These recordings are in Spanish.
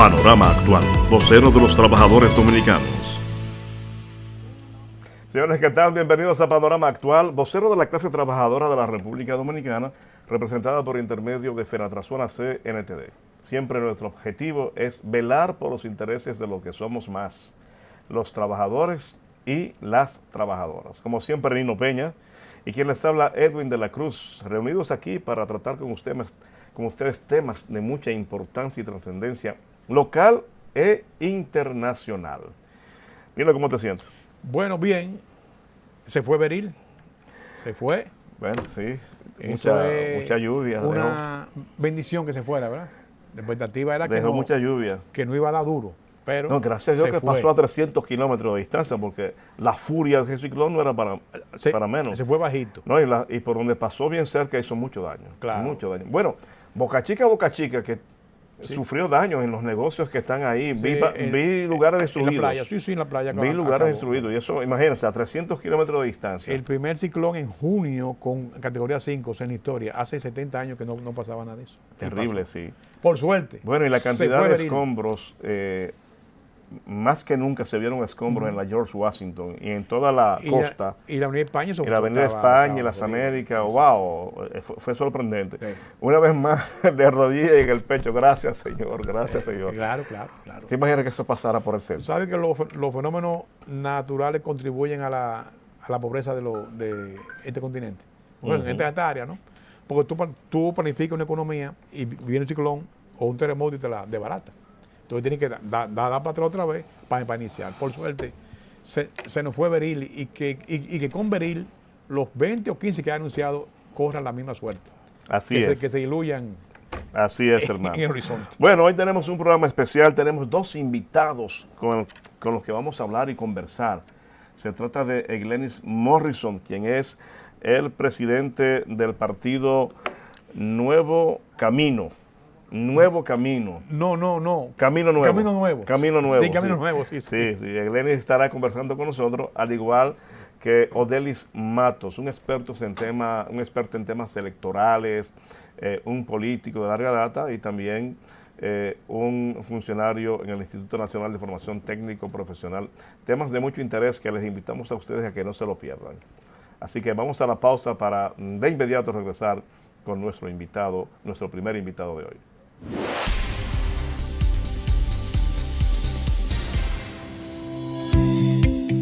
Panorama Actual, vocero de los trabajadores dominicanos. Señores, ¿qué tal? Bienvenidos a Panorama Actual, vocero de la clase trabajadora de la República Dominicana, representada por intermedio de Fenatrazuana CNTD. Siempre nuestro objetivo es velar por los intereses de los que somos más, los trabajadores y las trabajadoras. Como siempre, Nino Peña y quien les habla, Edwin de la Cruz, reunidos aquí para tratar con ustedes temas de mucha importancia y trascendencia local e internacional. Nino, ¿cómo te sientes? Bueno, bien. Se fue Beril. Se fue. Bueno, sí. Mucha lluvia. Una bendición que se fuera, ¿verdad? La expectativa era dejó mucha lluvia. Que no iba a dar duro. Pero no, gracias a Dios que pasó a 300 kilómetros de distancia, porque la furia de ese ciclón no era para menos. Se fue bajito. No, y por donde pasó bien cerca hizo mucho daño. Claro. Mucho daño. Bueno, Boca Chica, que sí sufrió daños en los negocios que están ahí. Sí, vi lugares destruidos. En la playa, sí, en la playa. Vi lugares destruidos. Y eso, imagínense, a 300 kilómetros de distancia. El primer ciclón en junio con categoría 5 en la historia. Hace 70 años que no pasaba nada de eso. Terrible, sí. Por suerte. Bueno, y la cantidad de escombros, más que nunca se vieron escombros en la George Washington y en toda la costa. Y la Avenida España. Y la Avenida España y las Américas. Wow, fue sorprendente. Sí. Una vez más, de rodillas y en el pecho. Gracias, Señor. Gracias, Señor. Claro. ¿Se imagina que eso pasara por el centro? ¿Sabes que los fenómenos naturales contribuyen a la pobreza de este continente? Bueno, en esta área, ¿no? Porque tú planificas una economía y viene un ciclón o un terremoto y te la desbarata. Entonces tienes que dar para atrás otra vez para iniciar. Por suerte, se nos fue Beril y que con Beril los 20 o 15 que ha anunciado corran la misma suerte. Así es. Que se diluyan. Así es, hermano. En el horizonte. Bueno, hoy tenemos un programa especial. Tenemos dos invitados con los que vamos a hablar y conversar. Se trata de Eglenis Morrison, quien es el presidente del partido Nuevo Camino. Nuevo Camino. No. Camino Nuevo. Camino Nuevo. Camino Nuevo. Sí, Camino Nuevo, sí. Eglenis estará conversando con nosotros, al igual que Odelis Matos, un experto en temas electorales, un político de larga data y también un funcionario en el Instituto Nacional de Formación Técnico Profesional. Temas de mucho interés que les invitamos a ustedes a que no se lo pierdan. Así que vamos a la pausa para de inmediato regresar con nuestro invitado, nuestro primer invitado de hoy.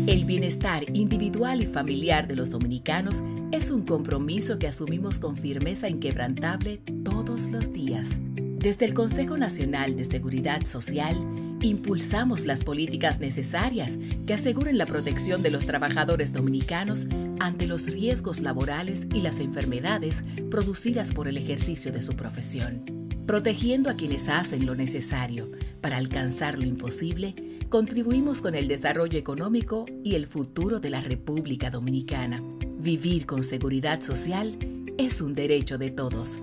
El bienestar individual y familiar de los dominicanos es un compromiso que asumimos con firmeza inquebrantable todos los días. Desde el Consejo Nacional de Seguridad Social, impulsamos las políticas necesarias que aseguren la protección de los trabajadores dominicanos ante los riesgos laborales y las enfermedades producidas por el ejercicio de su profesión. Protegiendo a quienes hacen lo necesario para alcanzar lo imposible, contribuimos con el desarrollo económico y el futuro de la República Dominicana. Vivir con seguridad social es un derecho de todos.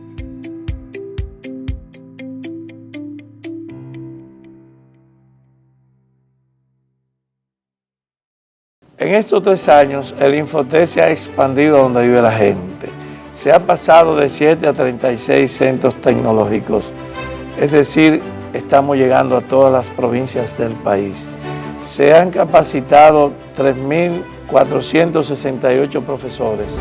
En estos 3 años, el Infoté se ha expandido donde vive la gente. Se ha pasado de 7 a 36 centros tecnológicos. Es decir, estamos llegando a todas las provincias del país. Se han capacitado 3.468 profesores.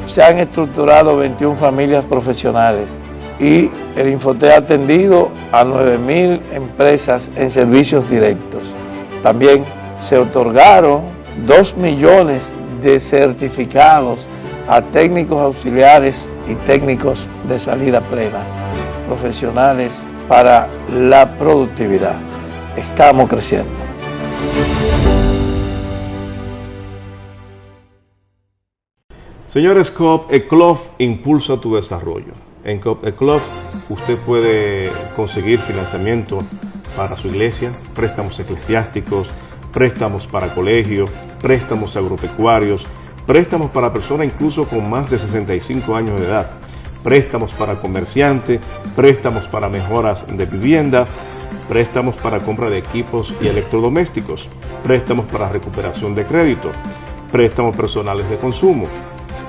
Se han estructurado 21 familias profesionales. Y el Infoté ha atendido a 9.000 empresas en servicios directos. También se otorgaron 2 millones de certificados a técnicos auxiliares y técnicos de salida plena, profesionales para la productividad. Estamos creciendo. Señores, COP ECLOF impulsa tu desarrollo. En COP ECLOF usted puede conseguir financiamiento para su iglesia, préstamos eclesiásticos, préstamos para colegios, préstamos agropecuarios, préstamos para personas incluso con más de 65 años de edad, préstamos para comerciantes, préstamos para mejoras de vivienda, préstamos para compra de equipos y electrodomésticos, préstamos para recuperación de crédito, préstamos personales de consumo.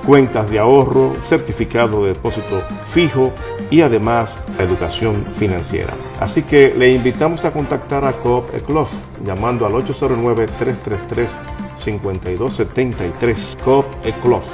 cuentas de ahorro, certificado de depósito fijo y además la educación financiera. Así que le invitamos a contactar a Coop Eclof llamando al 809-333-5273. Coop Eclof.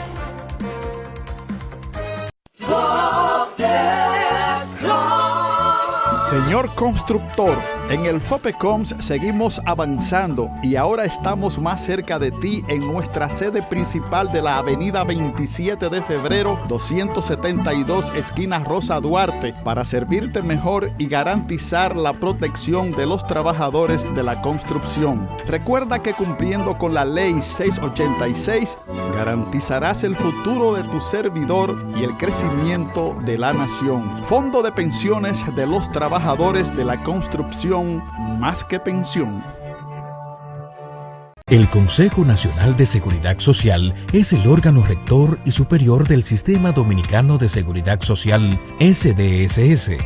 Señor constructor, en el FOPECOMS seguimos avanzando y ahora estamos más cerca de ti en nuestra sede principal de la avenida 27 de febrero, 272, esquina Rosa Duarte, para servirte mejor y garantizar la protección de los trabajadores de la construcción. Recuerda que cumpliendo con la ley 686, garantizarás el futuro de tu servidor y el crecimiento de la nación. Fondo de Pensiones de los Trabajadores de la Construcción, más que pensión. El Consejo Nacional de Seguridad Social es el órgano rector y superior del Sistema Dominicano de Seguridad Social, SDSS.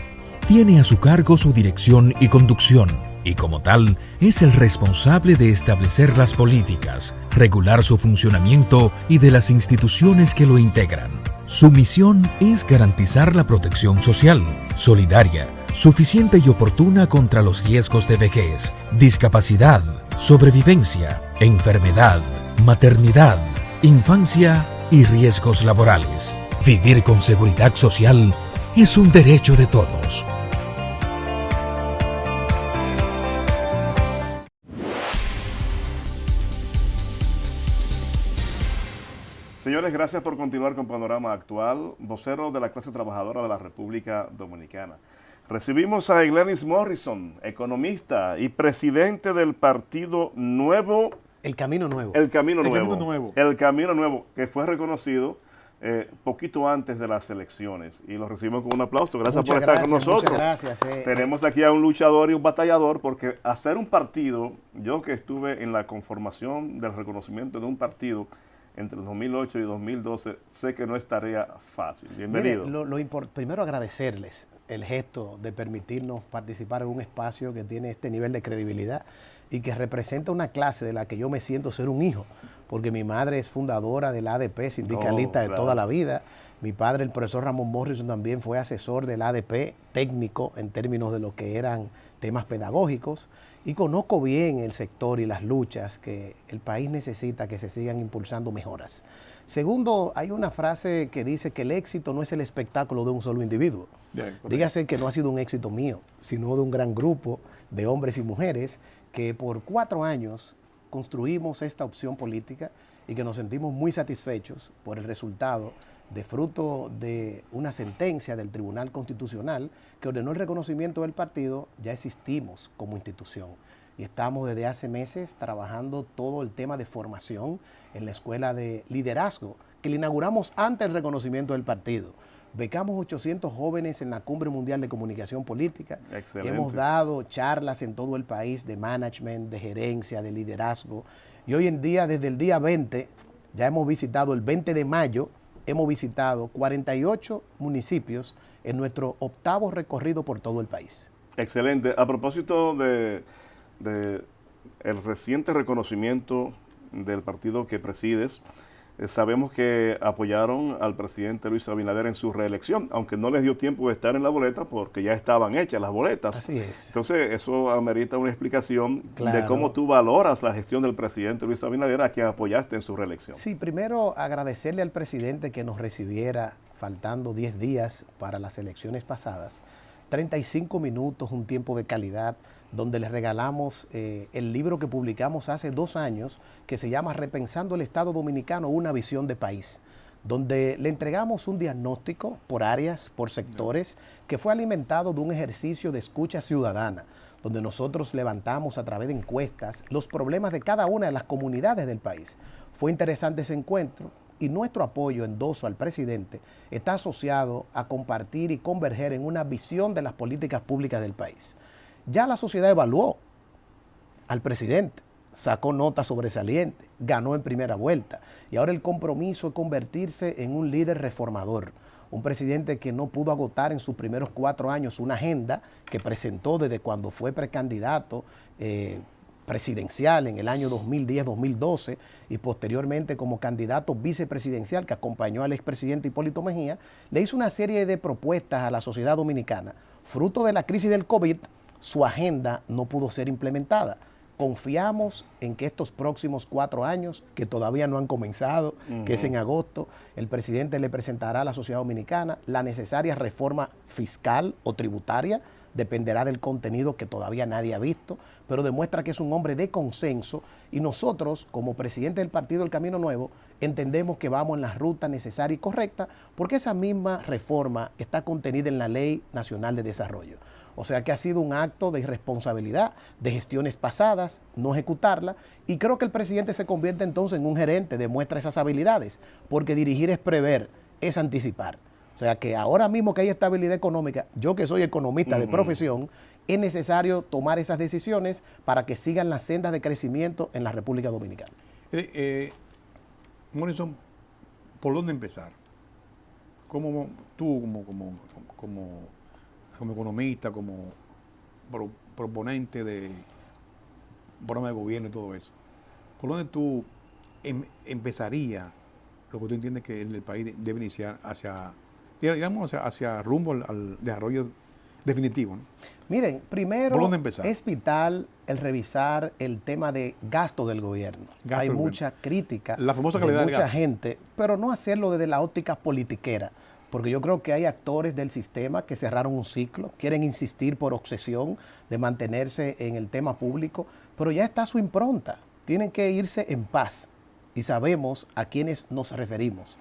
Tiene a su cargo su dirección y conducción, y como tal, es el responsable de establecer las políticas, regular su funcionamiento y de las instituciones que lo integran. Su misión es garantizar la protección social, solidaria, suficiente y oportuna contra los riesgos de vejez, discapacidad, sobrevivencia, enfermedad, maternidad, infancia y riesgos laborales. Vivir con seguridad social es un derecho de todos. Señores, gracias por continuar con Panorama Actual, vocero de la clase trabajadora de la República Dominicana. Recibimos a Glenis Morrison, economista y presidente del Partido Nuevo. El Camino Nuevo. El Camino Nuevo. El Camino Nuevo, que fue reconocido poquito antes de las elecciones. Y lo recibimos con un aplauso. Gracias por estar con nosotros. Muchas gracias. Tenemos aquí a un luchador y un batallador, porque hacer un partido, yo que estuve en la conformación del reconocimiento de un partido entre 2008 y 2012, sé que no es tarea fácil. Bienvenido. Mire, primero agradecerles el gesto de permitirnos participar en un espacio que tiene este nivel de credibilidad y que representa una clase de la que yo me siento ser un hijo, porque mi madre es fundadora del ADP, sindicalista de toda la vida. Mi padre, el profesor Ramón Morrison, también fue asesor del ADP, técnico en términos de lo que eran temas pedagógicos, y conozco bien el sector y las luchas que el país necesita que se sigan impulsando mejoras. Segundo, hay una frase que dice que el éxito no es el espectáculo de un solo individuo. Dígase que no ha sido un éxito mío, sino de un gran grupo de hombres y mujeres que por 4 años construimos esta opción política y que nos sentimos muy satisfechos por el resultado de fruto de una sentencia del Tribunal Constitucional que ordenó el reconocimiento del partido. Ya existimos como institución y estamos desde hace meses trabajando todo el tema de formación en la Escuela de Liderazgo, que le inauguramos antes del reconocimiento del partido. Becamos 800 jóvenes en la Cumbre Mundial de Comunicación Política. Excelente. Hemos dado charlas en todo el país de management, de gerencia, de liderazgo. Y hoy en día, desde el día 20, ya hemos visitado el 20 de mayo, hemos visitado 48 municipios en nuestro 8º recorrido por todo el país. Excelente. A propósito de el reciente reconocimiento del partido que presides, sabemos que apoyaron al presidente Luis Abinader en su reelección, aunque no les dio tiempo de estar en la boleta porque ya estaban hechas las boletas. Así es. Entonces, eso amerita una explicación Claro. de cómo tú valoras la gestión del presidente Luis Abinader, a quien apoyaste en su reelección. Sí, primero agradecerle al presidente que nos recibiera faltando 10 días para las elecciones pasadas. 35 minutos, un tiempo de calidad, donde les regalamos el libro que publicamos hace 2 años, que se llama Repensando el Estado Dominicano, una visión de país, donde le entregamos un diagnóstico por áreas, por sectores, que fue alimentado de un ejercicio de escucha ciudadana, donde nosotros levantamos a través de encuestas los problemas de cada una de las comunidades del país. Fue interesante ese encuentro y nuestro apoyo endoso al presidente está asociado a compartir y converger en una visión de las políticas públicas del país. Ya la sociedad evaluó al presidente, sacó nota sobresaliente, ganó en primera vuelta y ahora el compromiso es convertirse en un líder reformador, un presidente que no pudo agotar en sus primeros 4 años una agenda que presentó desde cuando fue precandidato presidencial en el año 2010-2012 y posteriormente como candidato vicepresidencial que acompañó al expresidente Hipólito Mejía, le hizo una serie de propuestas a la sociedad dominicana. Fruto de la crisis del COVID, su agenda no pudo ser implementada. Confiamos en que estos próximos 4 años, que todavía no han comenzado, que es en agosto, el presidente le presentará a la sociedad dominicana la necesaria reforma fiscal o tributaria, dependerá del contenido que todavía nadie ha visto, pero demuestra que es un hombre de consenso y nosotros, como presidente del Partido del Camino Nuevo, entendemos que vamos en la ruta necesaria y correcta porque esa misma reforma está contenida en la Ley Nacional de Desarrollo. O sea que ha sido un acto de irresponsabilidad de gestiones pasadas, no ejecutarla, y creo que el presidente se convierte entonces en un gerente, demuestra esas habilidades, porque dirigir es prever, es anticipar. O sea que ahora mismo que hay estabilidad económica, yo que soy economista de profesión, es necesario tomar esas decisiones para que sigan las sendas de crecimiento en la República Dominicana. Morrison, ¿por dónde empezar? ¿Cómo tú como economista, como proponente de programa de gobierno y todo eso, ¿por dónde tú empezarías lo que tú entiendes que el país debe iniciar hacia rumbo al desarrollo definitivo, ¿no? Miren, primero ¿por dónde empezar? Es vital el revisar el tema de gasto del gobierno. Hay mucha crítica la famosa calidad de mucha gente, pero no hacerlo desde la óptica politiquera, porque yo creo que hay actores del sistema que cerraron un ciclo, quieren insistir por obsesión de mantenerse en el tema público, pero ya está su impronta, tienen que irse en paz y sabemos a quiénes nos referimos.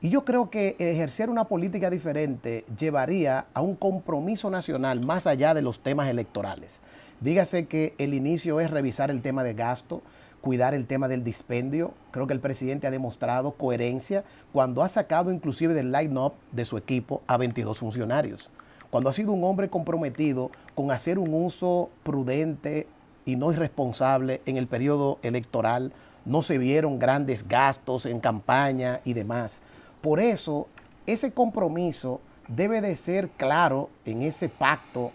Y yo creo que ejercer una política diferente llevaría a un compromiso nacional más allá de los temas electorales. Dígase que el inicio es revisar el tema de gasto, cuidar el tema del dispendio. Creo que el presidente ha demostrado coherencia cuando ha sacado inclusive del line-up de su equipo a 22 funcionarios. Cuando ha sido un hombre comprometido con hacer un uso prudente y no irresponsable en el periodo electoral, no se vieron grandes gastos en campaña y demás. Por eso, ese compromiso debe de ser claro en ese pacto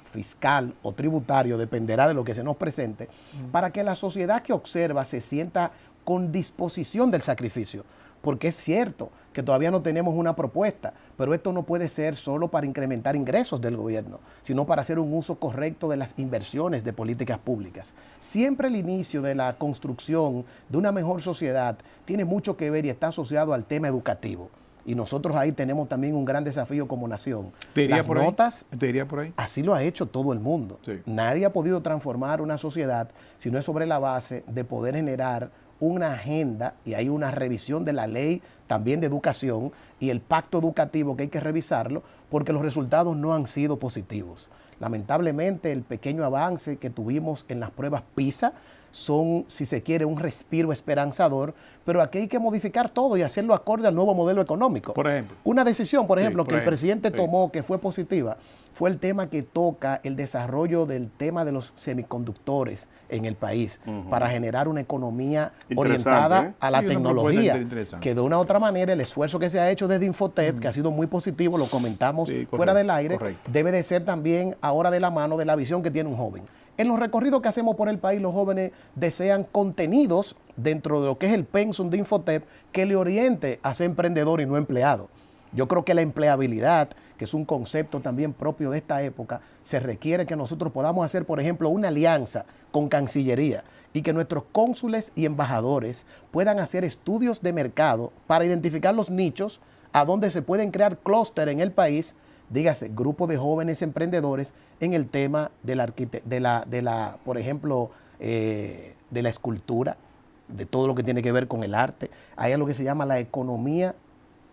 fiscal o tributario, dependerá de lo que se nos presente, para que la sociedad que observa se sienta con disposición del sacrificio. Porque es cierto que todavía no tenemos una propuesta, pero esto no puede ser solo para incrementar ingresos del gobierno, sino para hacer un uso correcto de las inversiones de políticas públicas. Siempre el inicio de la construcción de una mejor sociedad tiene mucho que ver y está asociado al tema educativo. Y nosotros ahí tenemos también un gran desafío como nación. Las notas, así lo ha hecho todo el mundo. Sí. Nadie ha podido transformar una sociedad si no es sobre la base de poder generar una agenda, y hay una revisión de la ley también de educación y el pacto educativo que hay que revisarlo porque los resultados no han sido positivos. Lamentablemente el pequeño avance que tuvimos en las pruebas PISA son, si se quiere, un respiro esperanzador, pero aquí hay que modificar todo y hacerlo acorde al nuevo modelo económico. Por ejemplo. Una decisión, por ejemplo, que el presidente tomó que fue positiva, fue el tema que toca el desarrollo del tema de los semiconductores en el país para generar una economía orientada a la tecnología, que de una u otra manera el esfuerzo que se ha hecho desde Infotep, que ha sido muy positivo, lo comentamos fuera del aire, debe de ser también ahora de la mano de la visión que tiene un joven. En los recorridos que hacemos por el país, los jóvenes desean contenidos dentro de lo que es el pensum de Infotep que le oriente a ser emprendedor y no empleado. Yo creo que la empleabilidad, que es un concepto también propio de esta época, se requiere que nosotros podamos hacer, por ejemplo, una alianza con Cancillería y que nuestros cónsules y embajadores puedan hacer estudios de mercado para identificar los nichos a donde se pueden crear clústeres en el país, dígase, grupos de jóvenes emprendedores en el tema de por ejemplo, de la escultura, de todo lo que tiene que ver con el arte. Hay algo que se llama la economía,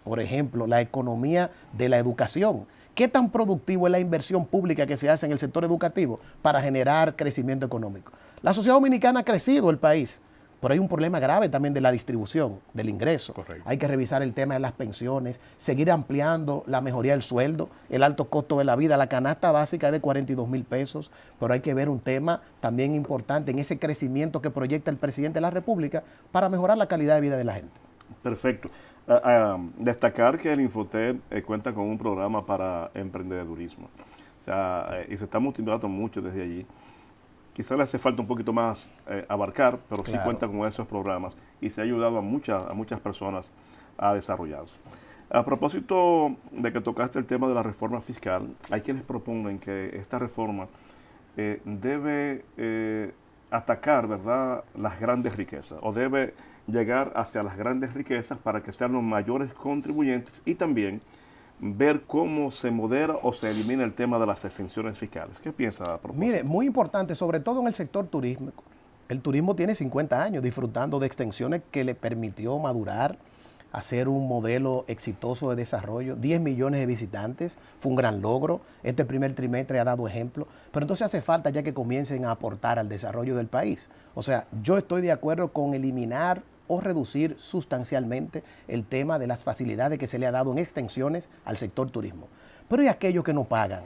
por ejemplo, la economía de la educación. ¿Qué tan productivo es la inversión pública que se hace en el sector educativo para generar crecimiento económico? La sociedad dominicana ha crecido el país, pero hay un problema grave también de la distribución del ingreso. Correcto. Hay que revisar el tema de las pensiones, seguir ampliando la mejoría del sueldo, el alto costo de la vida. La canasta básica es de 42,000 pesos, pero hay que ver un tema también importante en ese crecimiento que proyecta el presidente de la República para mejorar la calidad de vida de la gente. Perfecto. Destacar que el Infotep cuenta con un programa para emprendedurismo. O sea, y se está motivando mucho desde allí. quizás le hace falta un poquito más abarcar, pero sí Claro. cuenta con esos programas y se ha ayudado a muchas personas a desarrollarse. A propósito de que tocaste el tema de la reforma fiscal, hay quienes proponen que esta reforma debe atacar, ¿verdad?, las grandes riquezas, o debe llegar hacia las grandes riquezas para que sean los mayores contribuyentes, y también ver cómo se modera o se elimina el tema de las exenciones fiscales. ¿Qué piensa a propósito? Mire, muy importante, sobre todo en el sector turismo. El turismo tiene 50 años disfrutando de extensiones que le permitió madurar, hacer un modelo exitoso de desarrollo, 10 millones de visitantes, fue un gran logro, este primer trimestre ha dado ejemplo, pero entonces hace falta ya que comiencen a aportar al desarrollo del país. O sea, yo estoy de acuerdo con eliminar o reducir sustancialmente el tema de las facilidades que se le ha dado en extensiones al sector turismo. Pero ¿y aquellos que no pagan?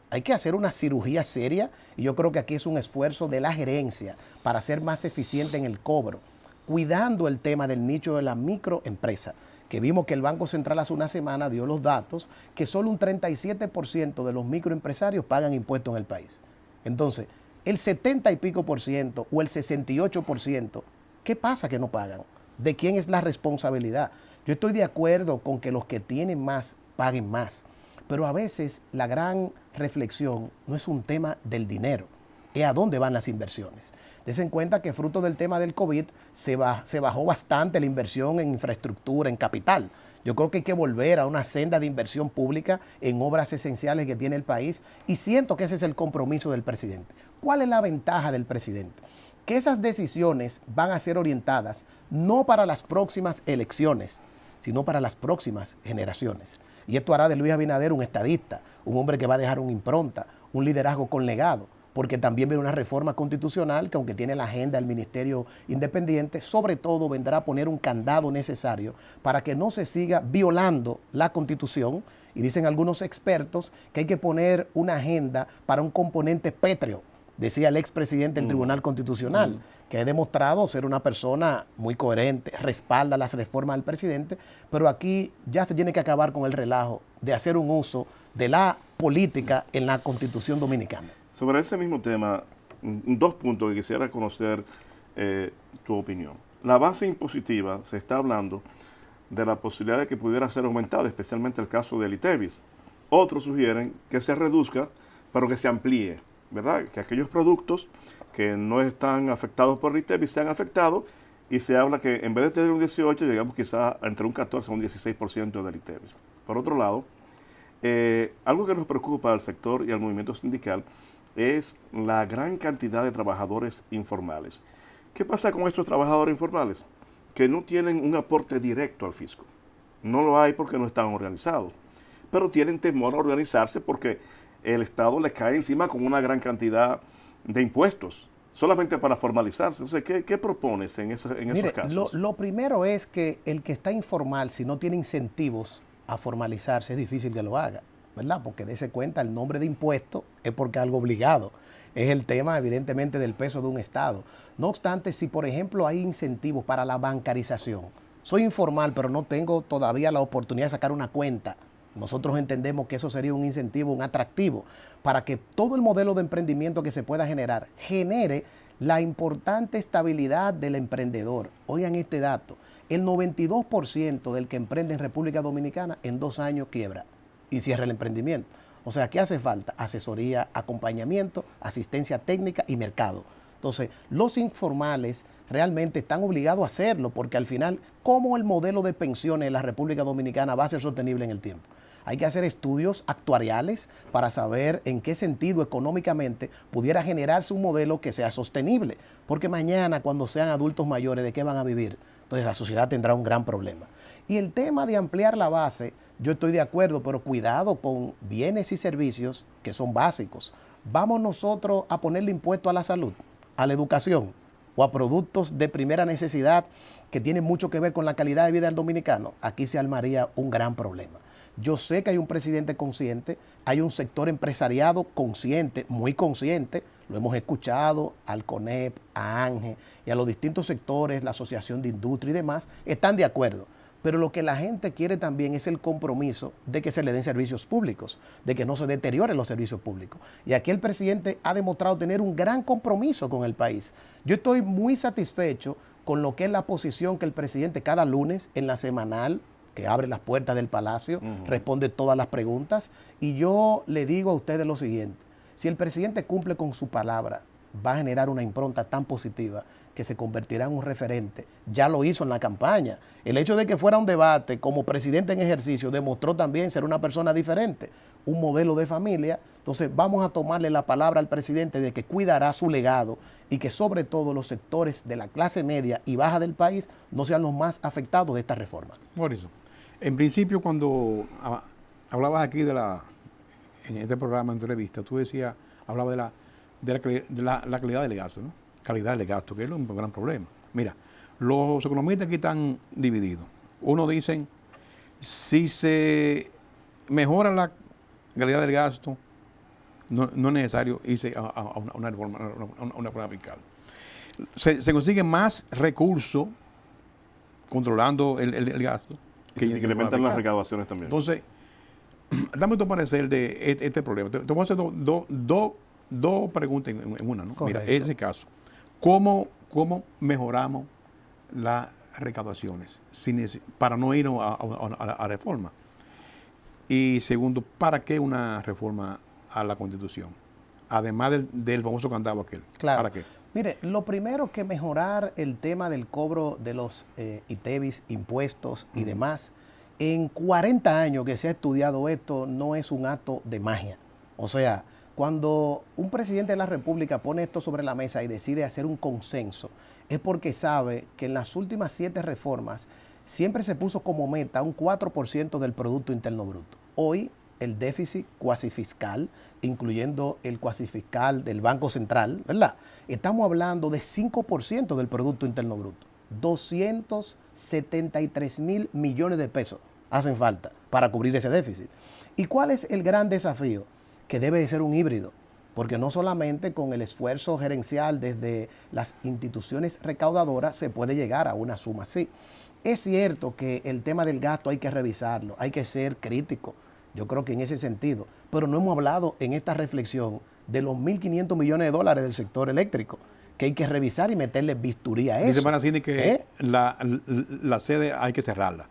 Hay que hacer una cirugía seria y yo creo que aquí es un esfuerzo de la gerencia para ser más eficiente en el cobro, cuidando el tema del nicho de la microempresa, que vimos que el Banco Central hace una semana dio los datos que solo un 37% de los microempresarios pagan impuestos en el país. Entonces, el 70 y pico por ciento o el 68%, ¿qué pasa que no pagan? ¿De quién es la responsabilidad? Yo estoy de acuerdo con que los que tienen más paguen más, pero a veces la gran reflexión no es un tema del dinero, es a dónde van las inversiones. Desen cuenta que fruto del tema del COVID se bajó bastante la inversión en infraestructura, en capital. Yo creo que hay que volver a una senda de inversión pública en obras esenciales que tiene el país y siento que ese es el compromiso del presidente. ¿Cuál es la ventaja del presidente? Que esas decisiones van a ser orientadas no para las próximas elecciones, sino para las próximas generaciones. Y esto hará de Luis Abinader un estadista, un hombre que va a dejar una impronta, un liderazgo con legado, porque también viene una reforma constitucional que, aunque tiene la agenda del Ministerio Independiente, sobre todo vendrá a poner un candado necesario para que no se siga violando la Constitución. Y dicen algunos expertos que hay que poner una agenda para un componente pétreo, decía el expresidente del Tribunal Constitucional, que ha demostrado ser una persona muy coherente, respalda las reformas del presidente, pero aquí ya se tiene que acabar con el relajo de hacer un uso de la política en la Constitución dominicana. Sobre ese mismo tema, dos puntos que quisiera conocer tu opinión. La base impositiva, se está hablando de la posibilidad de que pudiera ser aumentada, especialmente el caso del ITEVIS. Otros sugieren que se reduzca, pero que se amplíe, ¿verdad? Que aquellos productos que no están afectados por el ITEVIS sean afectados, y se habla que en vez de tener un 18, digamos quizás entre un 14 o un 16% del ITEVIS. Por otro lado, algo que nos preocupa al sector y al movimiento sindical es la gran cantidad de trabajadores informales. ¿Qué pasa con estos trabajadores informales? Que no tienen un aporte directo al fisco. No lo hay porque no están organizados, pero tienen temor a organizarse porque el Estado les cae encima con una gran cantidad de impuestos, solamente para formalizarse. Entonces, ¿qué propones en esos casos? Lo primero es que el que está informal, si no tiene incentivos a formalizarse, es difícil que lo haga, ¿verdad? Porque dése cuenta, el nombre de impuesto es porque algo obligado. Es el tema, evidentemente, del peso de un Estado. No obstante, si, por ejemplo, hay incentivos para la bancarización, soy informal, pero no tengo todavía la oportunidad de sacar una cuenta. Nosotros entendemos que eso sería un incentivo, un atractivo, para que todo el modelo de emprendimiento que se pueda generar, genere la importante estabilidad del emprendedor. Oigan este dato, el 92% del que emprende en República Dominicana en 2 años quiebra y cierra el emprendimiento. O sea, ¿qué hace falta? Asesoría, acompañamiento, asistencia técnica y mercado. Entonces, los informales realmente están obligados a hacerlo, porque al final, ¿cómo el modelo de pensiones en la República Dominicana va a ser sostenible en el tiempo? Hay que hacer estudios actuariales para saber en qué sentido económicamente pudiera generarse un modelo que sea sostenible, porque mañana, cuando sean adultos mayores, ¿de qué van a vivir? Entonces la sociedad tendrá un gran problema. Y el tema de ampliar la base, yo estoy de acuerdo, pero cuidado con bienes y servicios que son básicos. ¿Vamos nosotros a ponerle impuesto a la salud, a la educación o a productos de primera necesidad que tienen mucho que ver con la calidad de vida del dominicano? Aquí se armaría un gran problema. Yo sé que hay un presidente consciente, hay un sector empresariado consciente, muy consciente, lo hemos escuchado, al CONEP, a ANGE y a los distintos sectores, la Asociación de Industria y demás, están de acuerdo. Pero lo que la gente quiere también es el compromiso de que se le den servicios públicos, de que no se deterioren los servicios públicos. Y aquí el presidente ha demostrado tener un gran compromiso con el país. Yo estoy muy satisfecho con lo que es la posición que el presidente cada lunes en la semanal, que abre las puertas del Palacio, responde todas las preguntas. Y yo le digo a ustedes lo siguiente: si el presidente cumple con su palabra, va a generar una impronta tan positiva que se convertirá en un referente. Ya lo hizo en la campaña. El hecho de que fuera un debate como presidente en ejercicio demostró también ser una persona diferente, un modelo de familia. Entonces vamos a tomarle la palabra al presidente de que cuidará su legado y que sobre todo los sectores de la clase media y baja del país no sean los más afectados de esta reforma. Por eso, en principio cuando hablabas aquí en este programa de entrevista, tú decías, hablabas de la calidad del gasto, ¿no? Calidad del gasto, que es un gran problema. Mira, los economistas aquí están divididos. Uno dicen, si se mejora la calidad del gasto, no es necesario irse a una reforma fiscal. Se consigue más recursos controlando el gasto. Y se incrementan las recaudaciones también. Entonces, dame tu parecer de este problema. Te voy a hacer dos preguntas en una, ¿no? Correcto. Mira, ese caso. ¿Cómo mejoramos las recaudaciones para no ir a reforma? Y segundo, ¿para qué una reforma a la Constitución? Además del famoso candado aquel. Claro. ¿Para qué? Mire, lo primero que mejorar el tema del cobro de los ITEVIS, impuestos y demás. En 40 años que se ha estudiado esto, no es un acto de magia. O sea, cuando un presidente de la República pone esto sobre la mesa y decide hacer un consenso, es porque sabe que en las últimas 7 reformas siempre se puso como meta un 4% del Producto Interno Bruto. Hoy el déficit cuasi fiscal, incluyendo el cuasi fiscal del Banco Central, ¿verdad? Estamos hablando de 5% del Producto Interno Bruto. 273 mil millones de pesos hacen falta para cubrir ese déficit. ¿Y cuál es el gran desafío? Que debe de ser un híbrido, porque no solamente con el esfuerzo gerencial desde las instituciones recaudadoras se puede llegar a una suma así. Es cierto que el tema del gasto hay que revisarlo, hay que ser crítico, yo creo que en ese sentido, pero no hemos hablado en esta reflexión de los 1.500 millones de dólares del sector eléctrico, que hay que revisar y meterle bisturí a eso. Dice Maracini que la sede hay que cerrarla,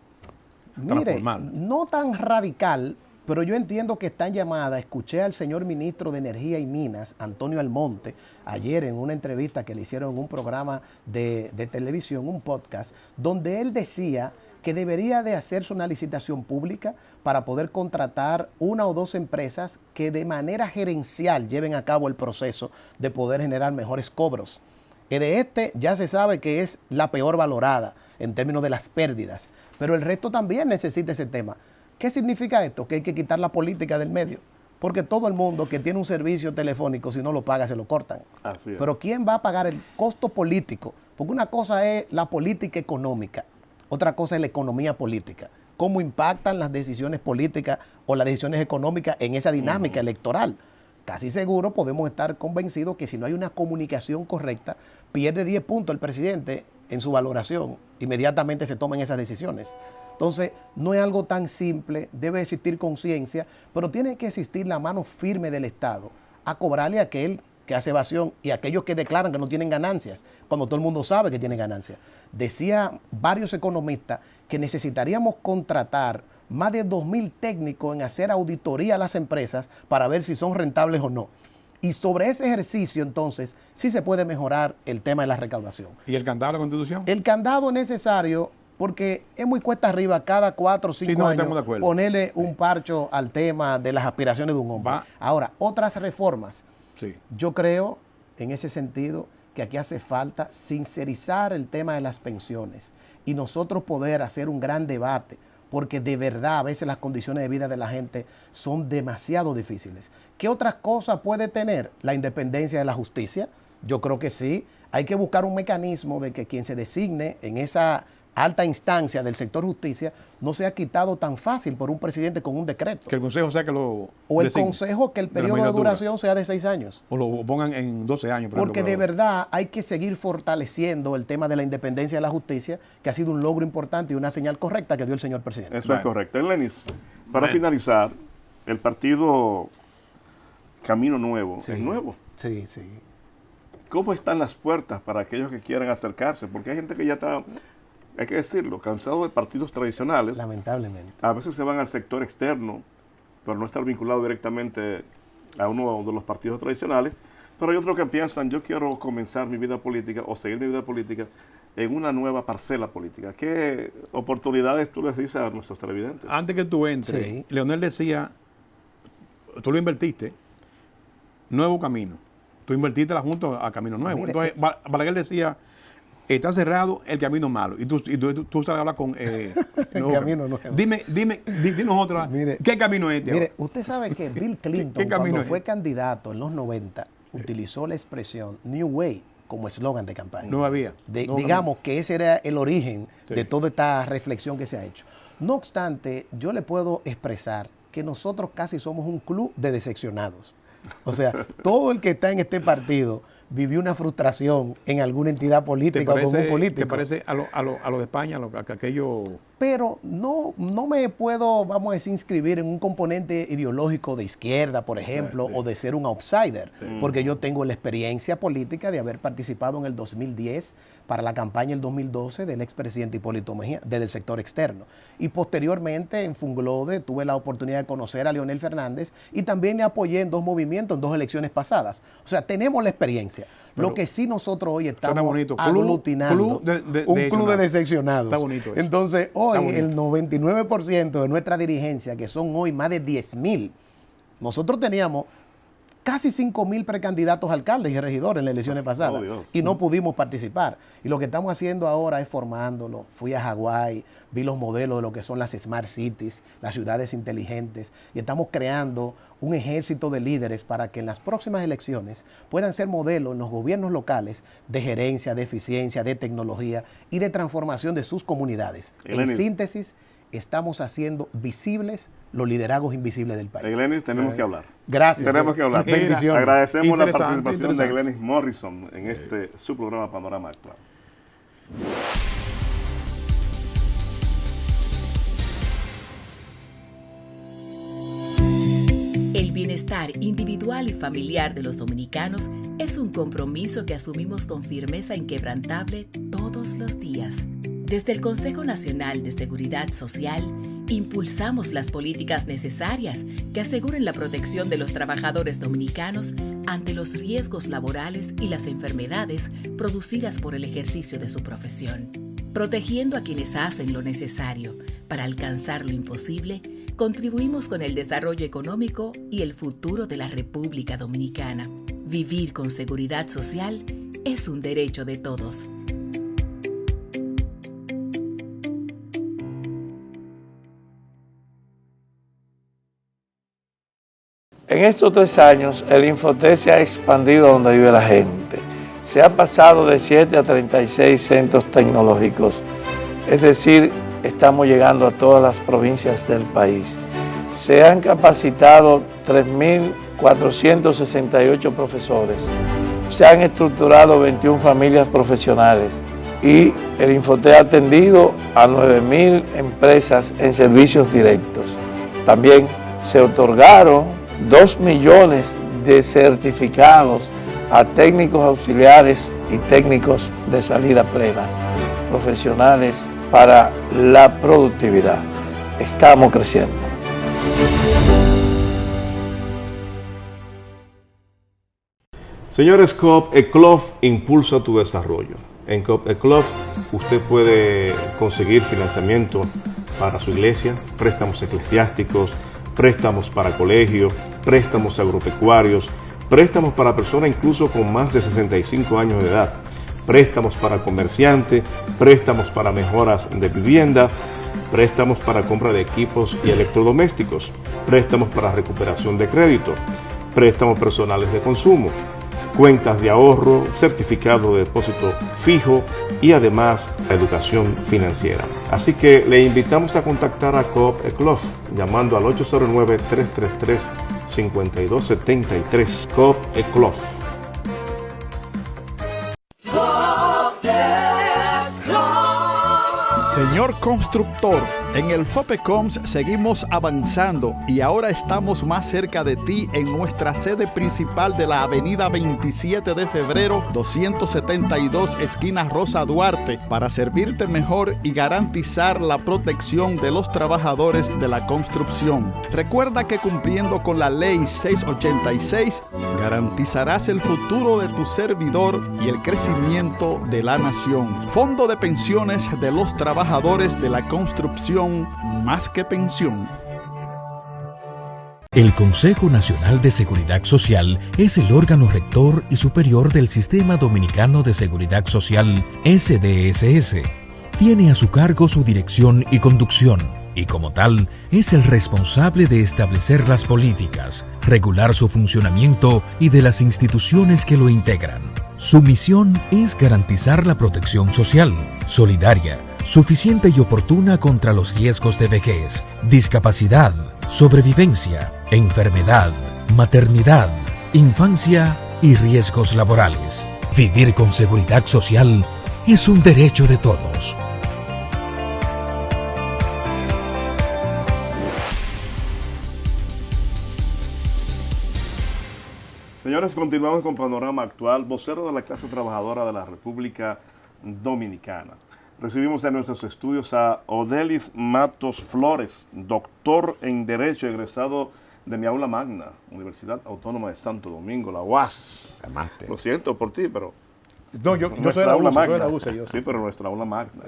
transformarla. Mire, no tan radical, pero yo entiendo que está en llamada. Escuché al señor ministro de Energía y Minas, Antonio Almonte, ayer en una entrevista que le hicieron en un programa de televisión, un podcast, donde él decía que debería de hacerse una licitación pública para poder contratar 1 o 2 empresas que de manera gerencial lleven a cabo el proceso de poder generar mejores cobros. De ya se sabe que es la peor valorada en términos de las pérdidas, pero el resto también necesita ese tema. ¿Qué significa esto? Que hay que quitar la política del medio, porque todo el mundo que tiene un servicio telefónico, si no lo paga, se lo cortan. Así es. Pero ¿quién va a pagar el costo político? Porque una cosa es la política económica, otra cosa es la economía política. ¿Cómo impactan las decisiones políticas o las decisiones económicas en esa dinámica electoral? Casi seguro podemos estar convencidos que si no hay una comunicación correcta, pierde 10 puntos el presidente en su valoración. Inmediatamente se toman esas decisiones. Entonces, no es algo tan simple, debe existir conciencia, pero tiene que existir la mano firme del Estado a cobrarle a aquel que hace evasión y a aquellos que declaran que no tienen ganancias, cuando todo el mundo sabe que tiene ganancias. Decía varios economistas que necesitaríamos contratar más de 2.000 técnicos en hacer auditoría a las empresas para ver si son rentables o no. Y sobre ese ejercicio, entonces, sí se puede mejorar el tema de la recaudación. ¿Y el candado de la Constitución? El candado es necesario porque es muy cuesta arriba cada 4 o 5 años ponerle un parcho al tema de las aspiraciones de un hombre. Ahora, otras reformas. Sí. Yo creo, en ese sentido, que aquí hace falta sincerizar el tema de las pensiones y nosotros poder hacer un gran debate, porque de verdad a veces las condiciones de vida de la gente son demasiado difíciles. ¿Qué otras cosas puede tener? La independencia de la justicia. Yo creo que sí. Hay que buscar un mecanismo de que quien se designe en esa alta instancia del sector justicia no sea quitado tan fácil por un presidente con un decreto. Que el Consejo sea que lo O el designe Consejo que el de la periodo de magistratura. duración sea de 6 años. O lo pongan en 12 años. por Porque ejemplo, de pero- verdad hay que seguir fortaleciendo el tema de la independencia de la justicia, que ha sido un logro importante y una señal correcta que dio el señor presidente. Eso Bueno. es correcto. Lenis, para Bueno. finalizar, el partido Camino Nuevo Sí. es nuevo. Sí, sí. ¿Cómo están las puertas para aquellos que quieran acercarse? Porque hay gente que ya está, hay que decirlo, cansado de partidos tradicionales. Lamentablemente. A veces se van al sector externo, por no estar vinculado directamente a uno de los partidos tradicionales. Pero hay otros que piensan, yo quiero comenzar mi vida política o seguir mi vida política en una nueva parcela política. ¿Qué oportunidades tú les dices a nuestros televidentes? Antes que tú entres, Sí. Leonel decía, tú lo invertiste, nuevo camino. Tú invertiste la Junta a Camino Nuevo. Mire, Entonces, Balaguer decía, está cerrado el camino malo. Y tú sabes hablar con... Nuevo Camino Nuevo. Dinos otra. Mire, ¿Qué camino es este? Mire, ahora? usted sabe que Bill Clinton, ¿Qué camino cuando es? fue candidato en los 90, utilizó la expresión New Way como eslogan de campaña. No había. No Digamos que ese era el origen Sí. de toda esta reflexión que se ha hecho. No obstante, yo le puedo expresar que nosotros casi somos un club de decepcionados. O sea, todo el que está en este partido vivió una frustración en alguna entidad política o con un político. ¿Te parece a lo de España, a aquello... Pero no me puedo, vamos a decir, inscribir en un componente ideológico de izquierda, por ejemplo, o de ser un outsider, porque yo tengo la experiencia política de haber participado en el 2010 para la campaña del 2012 del expresidente Hipólito Mejía, desde el sector externo. Y posteriormente en Funglode tuve la oportunidad de conocer a Leonel Fernández y también le apoyé en 2 movimientos, en 2 elecciones pasadas. O sea, tenemos la experiencia. Pero lo que sí nosotros hoy suena estamos bonito. aglutinando Club de un club de decepcionados. Está bonito eso. Entonces, hoy Está bonito. el 99% de nuestra dirigencia, que son hoy más de 10,000, nosotros teníamos casi 5,000 precandidatos a alcaldes y regidores en las elecciones pasadas Dios. y no pudimos participar. Y lo que estamos haciendo ahora es formándolo. Fui a Hawái, vi los modelos de lo que son las Smart Cities, las ciudades inteligentes, y estamos creando un ejército de líderes para que en las próximas elecciones puedan ser modelos en los gobiernos locales de gerencia, de eficiencia, de tecnología y de transformación de sus comunidades. En Elenis. síntesis, estamos haciendo visibles los liderazgos invisibles del país. Glenis, tenemos que hablar. Gracias. Tenemos que hablar. Bendiciones. Agradecemos la Interesante, participación de interesante. Glenis Morrison en este su programa Panorama Actual. El bienestar individual y familiar de los dominicanos es un compromiso que asumimos con firmeza inquebrantable todos los días. Desde el Consejo Nacional de Seguridad Social, impulsamos las políticas necesarias que aseguren la protección de los trabajadores dominicanos ante los riesgos laborales y las enfermedades producidas por el ejercicio de su profesión. Protegiendo a quienes hacen lo necesario para alcanzar lo imposible, contribuimos con el desarrollo económico y el futuro de la República Dominicana. Vivir con seguridad social es un derecho de todos. En estos 3 años, el Infotec se ha expandido a donde vive la gente. Se ha pasado de 7 a 36 centros tecnológicos. Es decir, estamos llegando a todas las provincias del país. Se han capacitado 3.468 profesores. Se han estructurado 21 familias profesionales. Y el Infotec ha atendido a 9.000 empresas en servicios directos. También se otorgaron 2 millones de certificados a técnicos auxiliares y técnicos de salida plena, profesionales para la productividad. Estamos creciendo. Señores, COP ECLOF impulsa tu desarrollo. En COP ECLOF usted puede conseguir financiamiento para su iglesia, préstamos eclesiásticos, préstamos para colegios, préstamos agropecuarios, préstamos para personas incluso con más de 65 años de edad, préstamos para comerciantes, préstamos para mejoras de vivienda, préstamos para compra de equipos y electrodomésticos, préstamos para recuperación de crédito, préstamos personales de consumo, cuentas de ahorro, certificado de depósito fijo y además la educación financiera. Así que le invitamos a contactar a Coop Eclof llamando al 809-333-5273. Coop Eclof. Señor constructor, en el FOPECOMS seguimos avanzando y ahora estamos más cerca de ti en nuestra sede principal de la avenida 27 de febrero 272 esquina Rosa Duarte para servirte mejor y garantizar la protección de los trabajadores de la construcción. Recuerda que cumpliendo con la ley 686 garantizarás el futuro de tu servidor y el crecimiento de la nación. Fondo de pensiones de los trabajadores de la construcción, más que pensión. El Consejo Nacional de Seguridad Social es el órgano rector y superior del Sistema Dominicano de Seguridad Social, SDSS. Tiene a su cargo su dirección y conducción, y como tal, es el responsable de establecer las políticas, regular su funcionamiento y de las instituciones que lo integran. Su misión es garantizar la protección social, solidaria, suficiente y oportuna contra los riesgos de vejez, discapacidad, sobrevivencia, enfermedad, maternidad, infancia y riesgos laborales. Vivir con seguridad social es un derecho de todos. Señores, continuamos con Panorama Actual, vocero de la clase trabajadora de la República Dominicana. Recibimos en nuestros estudios a Odelis Matos Flores, doctor en Derecho, egresado de mi aula magna, Universidad Autónoma de Santo Domingo, la UAS. Lo siento por ti, pero... No, yo soy la USA, Sí, pero nuestra aula magna,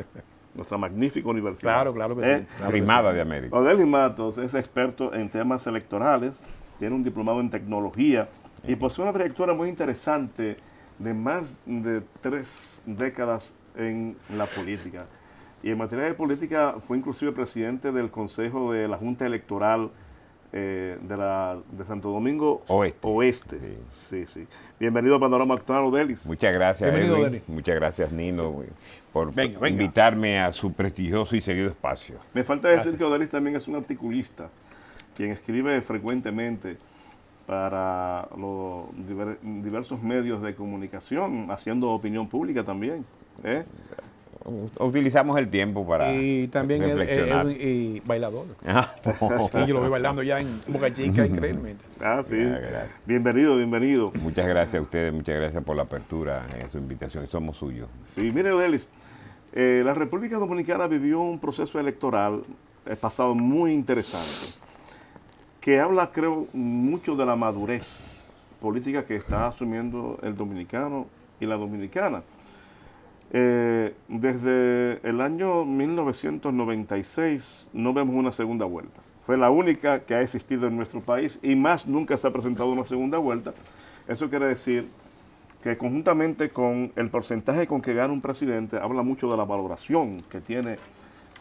nuestra magnífica universidad. Claro que sí. Primada de América. Odelis Matos es experto en temas electorales, tiene un diplomado en tecnología y posee una trayectoria muy interesante de más de 3 décadas en la política. Y en materia de política fue inclusive presidente del Consejo de la Junta Electoral de Santo Domingo Oeste. Sí. Bienvenido a Panorama Actual, Odelis. Muchas gracias, Bienvenido, Edwin. Odelis. Muchas gracias, Nino, por Venga. invitarme a su prestigioso y seguido espacio. Me falta decir que Odelis también es un articulista, quien escribe frecuentemente para los diversos medios de comunicación, haciendo opinión pública también. Utilizamos el tiempo para Y también reflexionar. y bailador. Sí, Sí, yo lo veo bailando ya en Boca Chica, increíblemente. Sí. Gracias. Bienvenido. Muchas gracias a ustedes, muchas gracias por la apertura en su invitación. Somos suyos. Sí, mire, Odelis, la República Dominicana vivió un proceso electoral pasado muy interesante, que habla, creo, mucho de la madurez política que está asumiendo el dominicano y la dominicana. Desde el año 1996 no vemos una segunda vuelta. Fue la única que ha existido en nuestro país y más nunca se ha presentado una segunda vuelta. Eso quiere decir que conjuntamente con el porcentaje con que gana un presidente, habla mucho de la valoración que tiene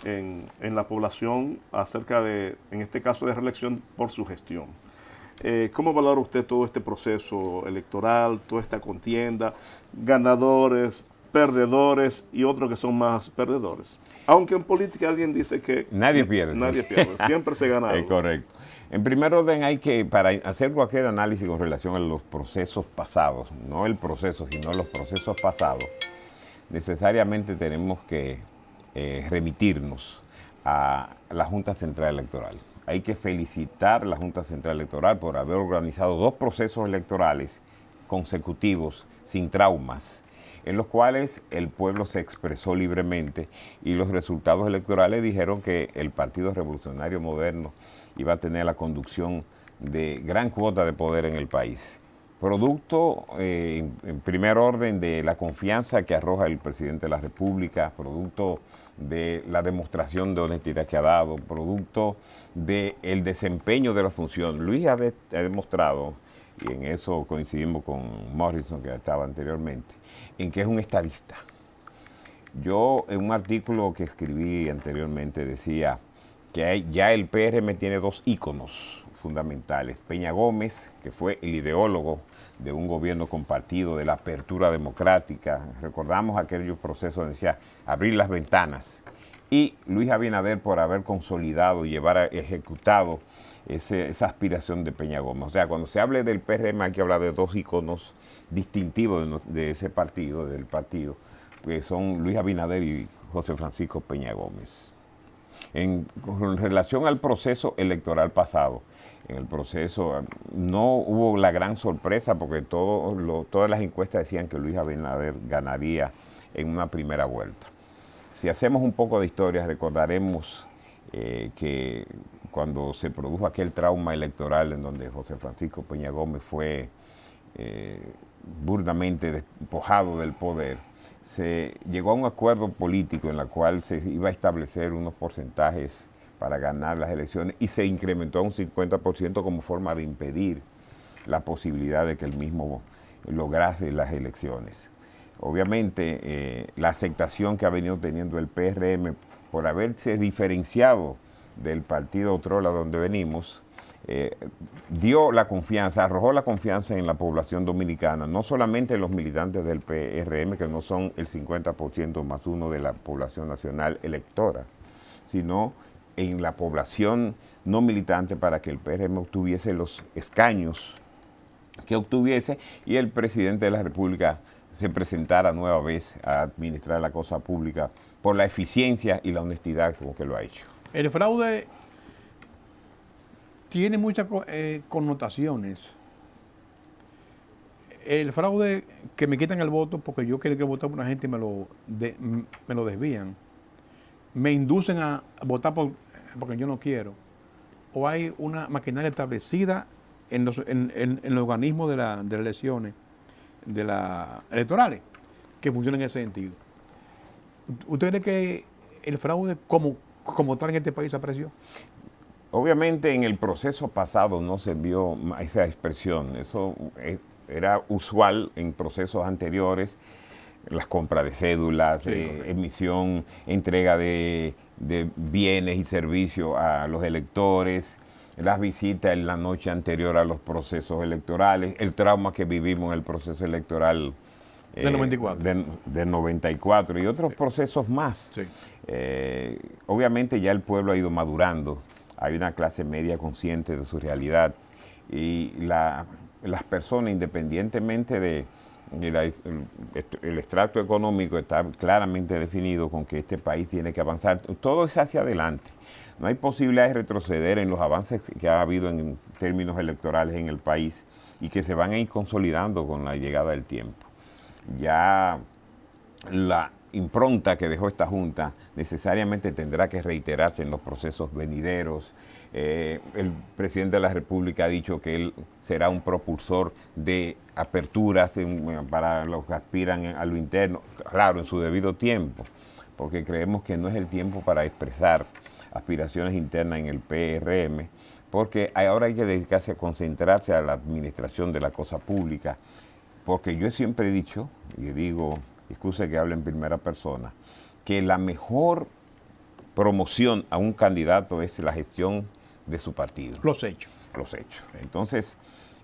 en la población acerca de, en este caso, de reelección por su gestión. ¿Cómo valora usted todo este proceso electoral, toda esta contienda, ganadores, perdedores y otros que son más perdedores? Aunque en política alguien dice que Nadie pierde. Siempre se gana algo. Es correcto. En primer orden hay que, para hacer cualquier análisis con relación a los procesos pasados, no el proceso, sino los procesos pasados, necesariamente tenemos que remitirnos a la Junta Central Electoral. Hay que felicitar a la Junta Central Electoral por haber organizado 2 procesos electorales consecutivos, sin traumas, en los cuales el pueblo se expresó libremente y los resultados electorales dijeron que el Partido Revolucionario Moderno iba a tener la conducción de gran cuota de poder en el país. Producto, en primer orden, de la confianza que arroja el presidente de la República, producto de la demostración de honestidad que ha dado, producto del desempeño de la función. Luis ha demostrado, y en eso coincidimos con Morrison, que estaba anteriormente, en que es un estadista. Yo, en un artículo que escribí anteriormente, decía que ya el PRM tiene dos íconos fundamentales. Peña Gómez, que fue el ideólogo de un gobierno compartido, de la apertura democrática. Recordamos aquellos procesos donde decía abrir las ventanas. Y Luis Abinader por haber consolidado y ejecutado esa aspiración de Peña Gómez. O sea, cuando se hable del PRM hay que hablar de dos íconos distintivos de ese partido, del partido, que son Luis Abinader y José Francisco Peña Gómez. Con relación al proceso electoral pasado, en el proceso no hubo la gran sorpresa porque todas las encuestas decían que Luis Abinader ganaría en una primera vuelta. Si hacemos un poco de historia, recordaremos que cuando se produjo aquel trauma electoral en donde José Francisco Peña Gómez fue burdamente despojado del poder, se llegó a un acuerdo político en el cual se iba a establecer unos porcentajes para ganar las elecciones y se incrementó a un 50% como forma de impedir la posibilidad de que él mismo lograse las elecciones. Obviamente, la aceptación que ha venido teniendo el PRM por haberse diferenciado del partido Otrola donde venimos, dio la confianza, arrojó la confianza en la población dominicana, no solamente en los militantes del PRM, que no son el 50% más uno de la población nacional electora, sino en la población no militante para que el PRM obtuviese los escaños que obtuviese y el presidente de la República se presentara nueva vez a administrar la cosa pública por la eficiencia y la honestidad con que lo ha hecho. El fraude tiene muchas connotaciones. El fraude que me quitan el voto porque yo quiero que vote por una gente y me lo desvían. Me inducen a votar porque yo no quiero. O hay una maquinaria establecida en el organismo de las elecciones, electorales, que funciona en ese sentido. ¿Usted cree que el fraude como tal en este país apareció? Obviamente en el proceso pasado no se vio esa expresión. Eso era usual en procesos anteriores. Las compras de cédulas, emisión, entrega de bienes y servicios a los electores, las visitas en la noche anterior a los procesos electorales, el trauma que vivimos en el proceso electoral del 94. Del 94 y otros procesos más. Sí. Obviamente ya el pueblo ha ido madurando, hay una clase media consciente de su realidad y las personas, independientemente el extracto económico está claramente definido con que este país tiene que avanzar. Todo es hacia adelante. No hay posibilidad de retroceder en los avances que ha habido en términos electorales en el país y que se van a ir consolidando con la llegada del tiempo. Ya la impronta que dejó esta Junta necesariamente tendrá que reiterarse en los procesos venideros. El presidente de la República ha dicho que él será un propulsor de aperturas para los que aspiran a lo interno, claro, en su debido tiempo, porque creemos que no es el tiempo para expresar aspiraciones internas en el PRM, porque ahora hay que dedicarse a concentrarse a la administración de la cosa pública, porque yo siempre he dicho, y digo, excuse que hable en primera persona, que la mejor promoción a un candidato es la gestión de su partido. Los hechos. Los hechos. Entonces,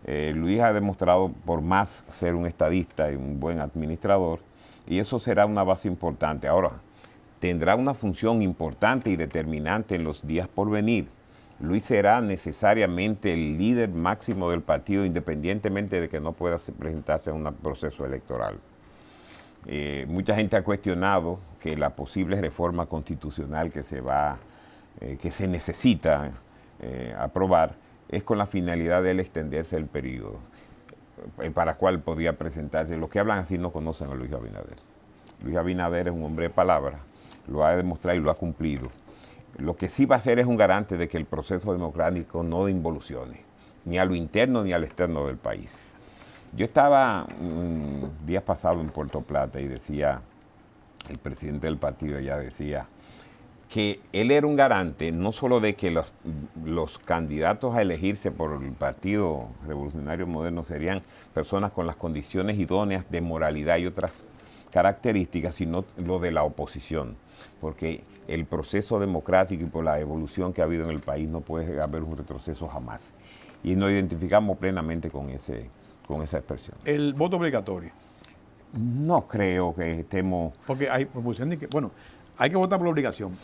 Luis ha demostrado por más ser un estadista y un buen administrador, y eso será una base importante. Ahora, tendrá una función importante y determinante en los días por venir. Luis será necesariamente el líder máximo del partido, independientemente de que no pueda presentarse a un proceso electoral. Mucha gente ha cuestionado que la posible reforma constitucional que se necesita aprobar es con la finalidad de él extenderse el periodo para cual podía presentarse. Los que hablan así no conocen a Luis Abinader. Luis Abinader es un hombre de palabra, lo ha demostrado y lo ha cumplido. Lo que sí va a ser es un garante de que el proceso democrático no involucione, ni a lo interno ni al externo del país. Yo estaba días pasados en Puerto Plata y decía, el presidente del partido ya decía, que él era un garante no solo de que los candidatos a elegirse por el Partido Revolucionario Moderno serían personas con las condiciones idóneas de moralidad y otras características, sino lo de la oposición, porque el proceso democrático y por la evolución que ha habido en el país no puede haber un retroceso jamás. Y nos identificamos plenamente con esa expresión. El voto obligatorio. No creo que estemos... Porque hay proposición de que, bueno, hay que votar por obligación.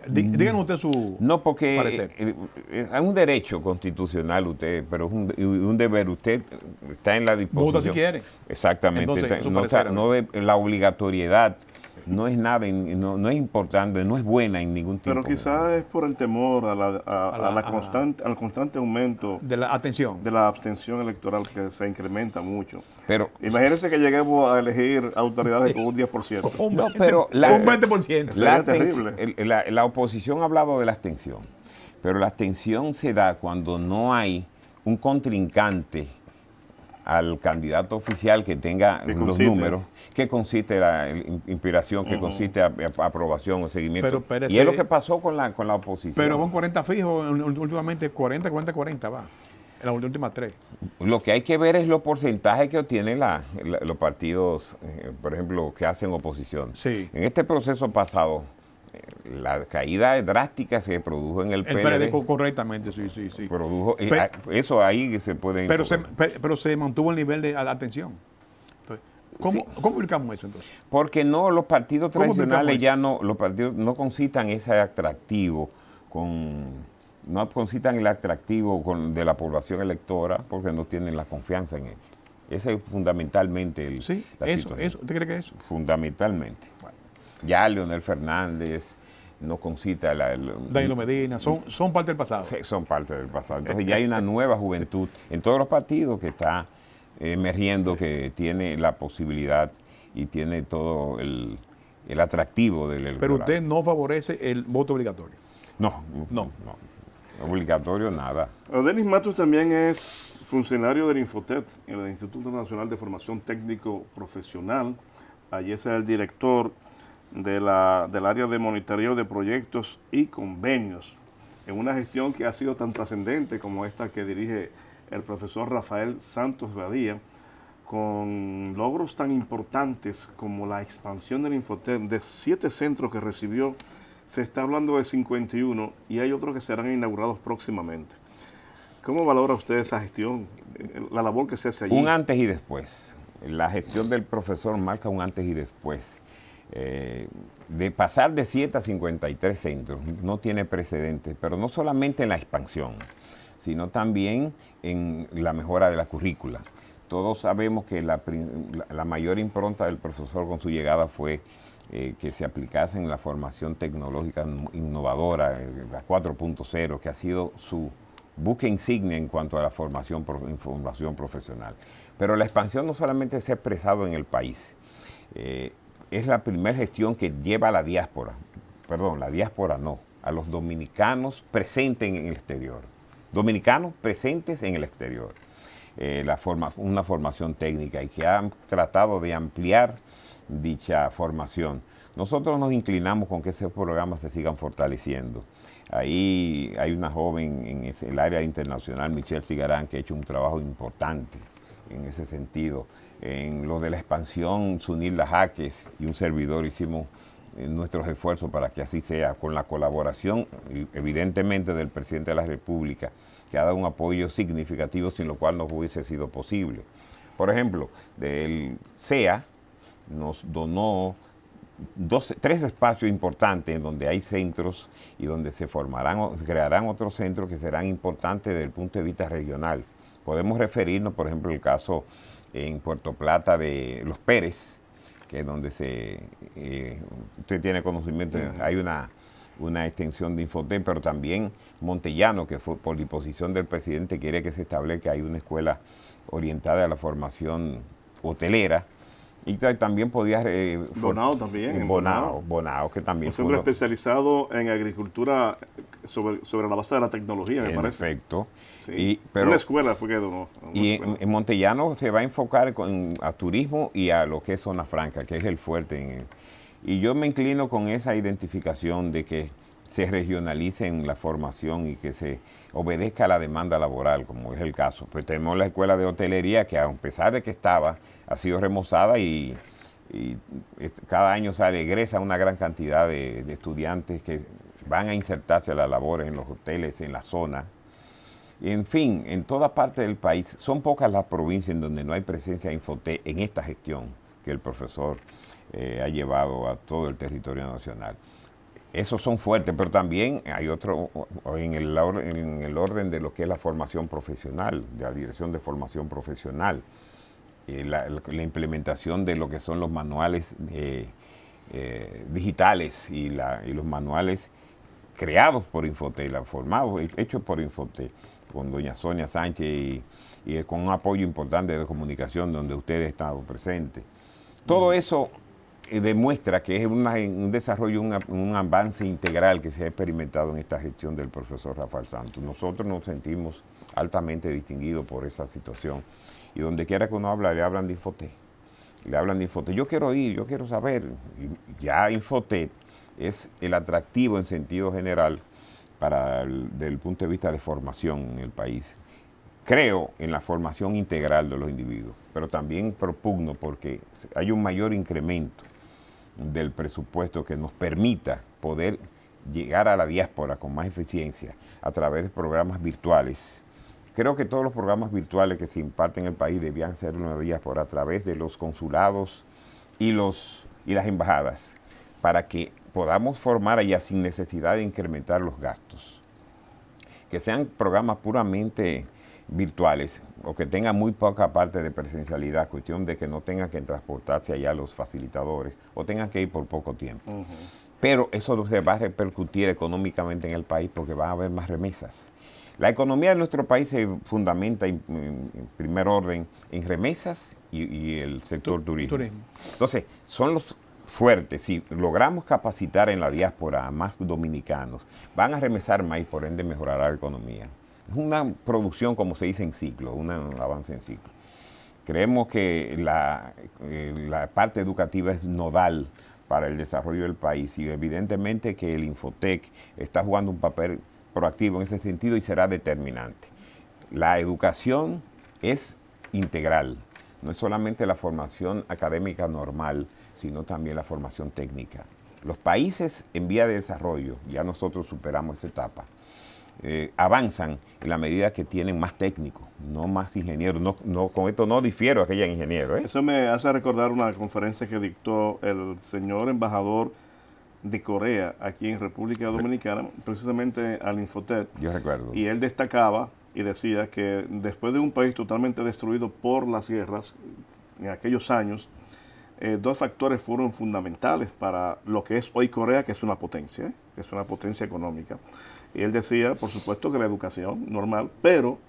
Díganos usted su No, porque parecer. Es un derecho constitucional usted, pero es un deber. Usted está en la disposición. Vota si quiere. Exactamente. Entonces, su no, parecer, la obligatoriedad no es nada, no es importante, no es buena en ningún tipo. Pero quizás es por el temor al constante aumento de la atención. de la abstención electoral, que se incrementa mucho. Pero Imagínense que lleguemos a elegir autoridades con un 10%. no, pero un 20%. Sería terrible. La oposición ha hablado de la abstención, pero la abstención se da cuando no hay un contrincante al candidato oficial que tenga los números, que consiste la inspiración, que consiste aprobación o seguimiento. Pero y es lo que pasó con la oposición. Pero con 40 fijos, últimamente 40 va. En las últimas 3. Lo que hay que ver es los porcentajes que obtienen los partidos, por ejemplo, que hacen oposición. Sí. En este proceso pasado, la caída drástica se produjo en el PLD. Correctamente, sí. Produjo, eso ahí se puede... Pero se mantuvo el nivel de atención. Entonces, ¿cómo ubicamos eso entonces? Porque no, los partidos tradicionales ya los partidos no concitan ese atractivo no concitan el atractivo de la población electora porque no tienen la confianza en ellos. Ese es fundamentalmente la situación. ¿Usted cree que es eso? Fundamentalmente. Bueno. Ya Leonel Fernández no concita Danilo Medina, son parte del pasado. Sí, son parte del pasado. Entonces ya hay una nueva juventud en todos los partidos que está emergiendo, que tiene la posibilidad y tiene todo el atractivo del electorado. Pero usted no favorece el voto obligatorio. No. Obligatorio nada. Denis Matos también es funcionario del Infotet, el Instituto Nacional de Formación Técnico Profesional. Allí es el director del área de monitoreo de proyectos y convenios, en una gestión que ha sido tan trascendente como esta que dirige el profesor Rafael Santos Badía, con logros tan importantes como la expansión del Infotet de 7 centros que recibió. Se está hablando de 51 y hay otros que serán inaugurados próximamente. ¿Cómo valora usted esa gestión, la labor que se hace allí? Un antes y después. La gestión del profesor marca un antes y después. De pasar de 7 a 53 centros, no tiene precedentes, pero no solamente en la expansión, sino también en la mejora de la currícula. Todos sabemos que la mayor impronta del profesor con su llegada fue que se aplicase en la formación tecnológica innovadora, la 4.0, que ha sido su buque insignia en cuanto a la formación profesional. Pero la expansión no solamente se ha expresado en el país, es la primera gestión que lleva a la diáspora no, a los dominicanos presentes en el exterior. Dominicanos presentes en el exterior. Una formación técnica y que han tratado de ampliar dicha formación. Nosotros nos inclinamos con que esos programas se sigan fortaleciendo. Ahí hay una joven en el área internacional, Michelle Cigarán, que ha hecho un trabajo importante en ese sentido. En lo de la expansión, Sunil Jaques y un servidor hicimos nuestros esfuerzos para que así sea, con la colaboración evidentemente del presidente de la República, que ha dado un apoyo significativo, sin lo cual no hubiese sido posible. Por ejemplo, del CEA nos donó 3 espacios importantes en donde hay centros y donde se crearán otros centros que serán importantes desde el punto de vista regional. Podemos referirnos, por ejemplo, al caso en Puerto Plata de Los Pérez, que es donde usted tiene conocimiento, hay una extensión de Infotet, pero también Montellano, que fue por disposición del presidente, quiere que se establezca hay una escuela orientada a la formación hotelera. Y también podía... Bonao también. Bonao, que también fue... Un centro especializado en agricultura sobre la base de la tecnología, me parece. Perfecto. Sí. Una escuela fue que donó. Y en Montellano se va a enfocar a turismo y a lo que es zona franca, que es el fuerte. Y yo me inclino con esa identificación de que se regionalice en la formación y que se obedezca a la demanda laboral, como es el caso. Pues tenemos la escuela de hotelería que, a pesar de que ha sido remozada y y cada año egresa una gran cantidad de estudiantes que van a insertarse a las labores en los hoteles, en la zona. En fin, en toda parte del país, son pocas las provincias en donde no hay presencia de Infotec en esta gestión que el profesor ha llevado a todo el territorio nacional. Esos son fuertes, pero también hay otro en el orden de lo que es la formación profesional, de la Dirección de Formación Profesional, la implementación de lo que son los manuales digitales y los manuales creados por Infotec, formados, hechos por Infotec, con doña Sonia Sánchez y con un apoyo importante de comunicación donde ustedes están presentes. Todo eso demuestra que es un desarrollo, un avance integral que se ha experimentado en esta gestión del profesor Rafael Santos. Nosotros nos sentimos altamente distinguidos por esa situación. Y donde quiera que uno habla, le hablan de Infotec. Le hablan de Infotec. Yo quiero ir, yo quiero saber. Ya Infotec es el atractivo en sentido general desde el punto de vista de formación en el país. Creo en la formación integral de los individuos, pero también propugno porque hay un mayor incremento del presupuesto que nos permita poder llegar a la diáspora con más eficiencia a través de programas virtuales. Creo que todos los programas virtuales que se imparten en el país debían ser una diáspora a través de los consulados y las embajadas, para que podamos formar allá sin necesidad de incrementar los gastos. Que sean programas puramente virtuales o que tengan muy poca parte de presencialidad, cuestión de que no tengan que transportarse allá los facilitadores o tengan que ir por poco tiempo. Pero eso se va a repercutir económicamente en el país porque va a haber más remesas. La economía de nuestro país se fundamenta en primer orden en remesas y el sector turismo. Entonces, son los fuertes. Si logramos capacitar en la diáspora a más dominicanos, van a remesar más y por ende mejorará la economía. Es una producción, como se dice, en ciclo, un avance en ciclo. Creemos que la parte educativa es nodal para el desarrollo del país y evidentemente que el Infotec está jugando un papel proactivo en ese sentido y será determinante. La educación es integral, no es solamente la formación académica normal, sino también la formación técnica. Los países en vía de desarrollo, ya nosotros superamos esa etapa, avanzan en la medida que tienen más técnicos, no más ingenieros. Con esto no difiero a aquella ingeniero. Eso me hace recordar una conferencia que dictó el señor embajador de Corea aquí en República Dominicana, precisamente al Infotec. Yo recuerdo. Y él destacaba y decía que después de un país totalmente destruido por las guerras, en aquellos años, dos factores fueron fundamentales para lo que es hoy Corea, que es una potencia económica. Y él decía, por supuesto, que la educación normal, pero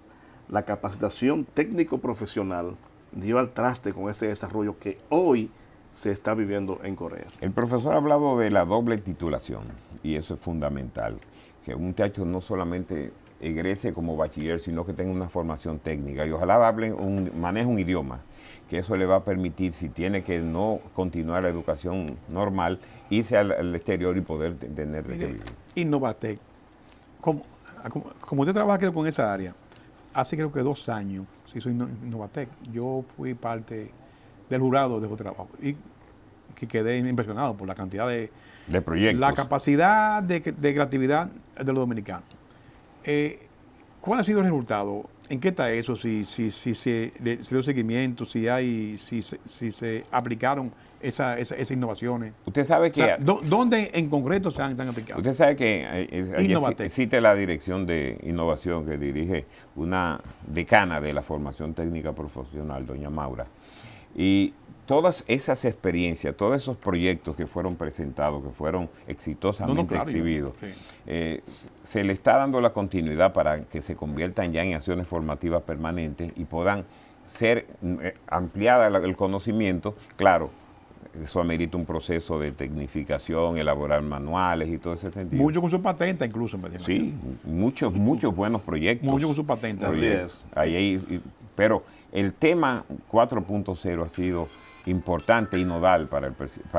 la capacitación técnico-profesional dio al traste con ese desarrollo que hoy se está viviendo en Corea. El profesor ha hablado de la doble titulación y eso es fundamental, que un muchacho no solamente egrese como bachiller, sino que tenga una formación técnica y ojalá maneje un idioma, que eso le va a permitir, si tiene que no continuar la educación normal, irse al exterior y poder tener que vivir. Innovatec, como usted trabaja con esa área, hace creo que 2 años se hizo Innovatec. Yo fui parte del jurado de ese trabajo y que quedé impresionado por la cantidad de proyectos, la capacidad de creatividad de los dominicanos. ¿Cuál ha sido el resultado? ¿En qué está eso? Si se dio seguimiento, si se aplicaron esas innovaciones. Usted sabe que... O sea, ¿dónde en concreto se han aplicado? Usted sabe que existe la dirección de innovación que dirige una decana de la formación técnica profesional, doña Maura. Y todas esas experiencias, todos esos proyectos que fueron presentados, que fueron exitosamente exhibidos, se le está dando la continuidad para que se conviertan ya en acciones formativas permanentes y puedan ser ampliada el conocimiento. Claro, eso amerita un proceso de tecnificación, elaborar manuales y todo ese sentido. Mucho con su patente incluso. Sí, muchos buenos proyectos. Mucho con su patente. Así es. Pero el tema 4.0 ha sido importante y nodal para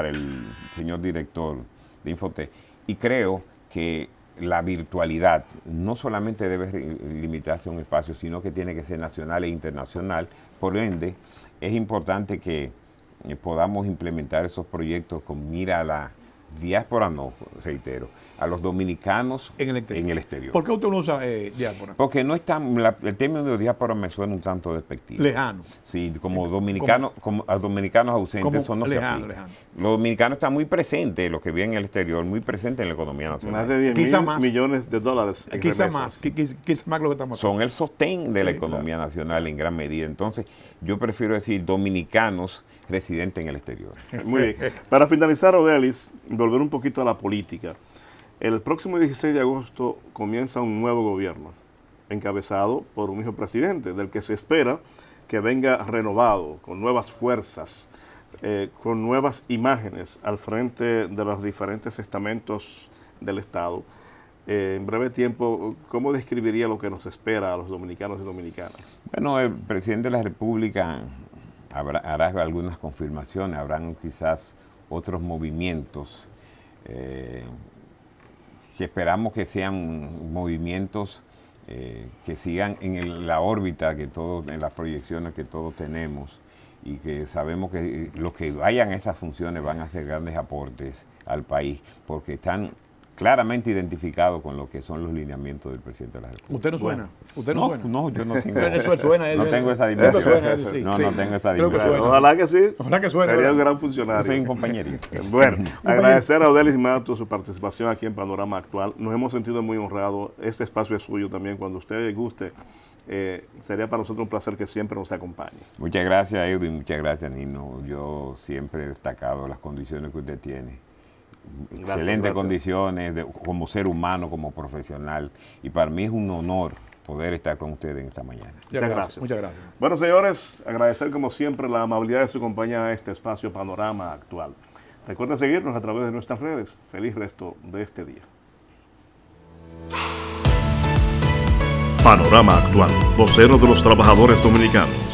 el señor director de Infotec. Y creo que la virtualidad no solamente debe limitarse a un espacio, sino que tiene que ser nacional e internacional. Por ende, es importante que podamos implementar esos proyectos con mira a la diáspora, no, reitero, a los dominicanos En el exterior. ¿Por qué usted no usa diáspora? Porque no está, el término de diáspora me suena un tanto despectivo. Lejano. Sí, como dominicanos, como a dominicanos ausentes, eso no se aplica. Lejano. Los dominicanos están muy presentes, los que viven en el exterior, muy presentes en la economía nacional. Más de 10.000 millones de dólares. Quizá más lo que estamos haciendo. Son el sostén de la economía nacional en gran medida. Entonces, yo prefiero decir dominicanos residentes en el exterior. Muy bien. Para finalizar, Odelis, volver un poquito a la política. El próximo 16 de agosto comienza un nuevo gobierno, encabezado por un hijo presidente, del que se espera que venga renovado, con nuevas fuerzas, con nuevas imágenes al frente de los diferentes estamentos del Estado. En breve tiempo, ¿cómo describiría lo que nos espera a los dominicanos y dominicanas? Bueno, el presidente de la República hará algunas confirmaciones, habrán quizás otros movimientos que esperamos que sean movimientos que sigan en la órbita que todos, en las proyecciones que todos tenemos, y que sabemos que los que vayan a esas funciones van a hacer grandes aportes al país, porque están claramente identificados con lo que son los lineamientos del presidente de la República. ¿Usted no suena? ¿Usted no suena? No, yo no tengo. Eso suena, no tengo esa dimensión. No tengo esa dimensión. Ojalá que sí. Ojalá que suene. Sería un gran funcionario. Soy un compañerito. Bueno, agradecer a Odelis Mato su participación aquí en Panorama Actual. Nos hemos sentido muy honrados. Este espacio es suyo también. Cuando usted guste, sería para nosotros un placer que siempre nos acompañe. Muchas gracias, Edwin. Muchas gracias, Nino. Yo siempre he destacado las condiciones que usted tiene. Excelentes condiciones como ser humano, como profesional. Y para mí es un honor poder estar con ustedes en esta mañana. Muchas gracias. Muchas gracias. Bueno, señores, agradecer como siempre la amabilidad de su compañía a este espacio Panorama Actual. Recuerden seguirnos a través de nuestras redes. Feliz resto de este día. Panorama Actual, vocero de los trabajadores dominicanos.